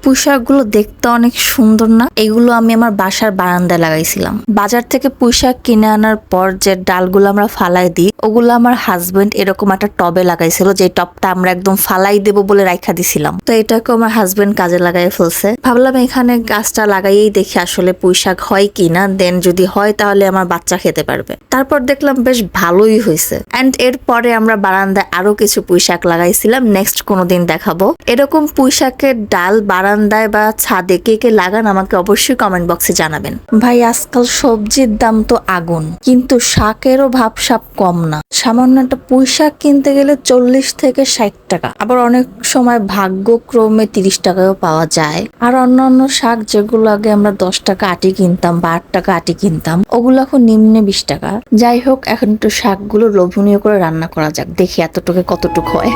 পুঁইশাকগুলো দেখতে অনেক সুন্দর না? এগুলো আমি আমার বাসার বারান্দায় লাগাইছিলাম। বাজার থেকে পুঁইশাক কিনে আনার পর যে ডালগুলো আমরা ফালাই দিই, ওগুলো আমার হাজবেন্ড এরকম একটা টবে লাগাইছিল, যে টবটা আমরা একদম ফালাই দেবো বলে রাখা দিছিলাম। তো এটাকে আমার হাজবেন্ড কাজে লাগাই ফেলছে। ভাবলাম এখানে গাছটা লাগাইয়েই দেখি আসলে পুঁইশাক হয় কিনা, দেন যদি হয় তাহলে আমার বাচ্চা খেতে পারবে। তারপর দেখলাম বেশ ভালোই হয়েছে। এন্ড এরপরে আমরা বারান্দায় আরো কিছু পুঁইশাক লাগাইছিলাম, নেক্সট কোনোদিন দেখাবো। এরকম পুঁইশাকের ডাল বারান্দায় বা ছাদে কে কে লাগান আমাকে অবশ্যই কমেন্ট বক্সে জানাবেন। ভাই আজকাল সবজির দাম তো আগুন, কিন্তু শাকেরও ভাবসাব কম না। সামান্য একটা পুঁইশাক কিনতে গেলে 40 থেকে 60 টাকা, আবার অনেক সময় ভাগ্যক্রমে 30 টাকাও পাওয়া যায়। আর অন্যান্য শাক যেগুলো আগে আমরা 10 টাকা আটি কিনতাম বা 8 টাকা আটি কিনতাম, ওগুলো এখন নিম্নে 20 টাকা। যাই হোক, এখন একটু শাকগুলো লোভনীয় করে রান্না করা যাক, দেখি এতটুকু কতটুকু হয়।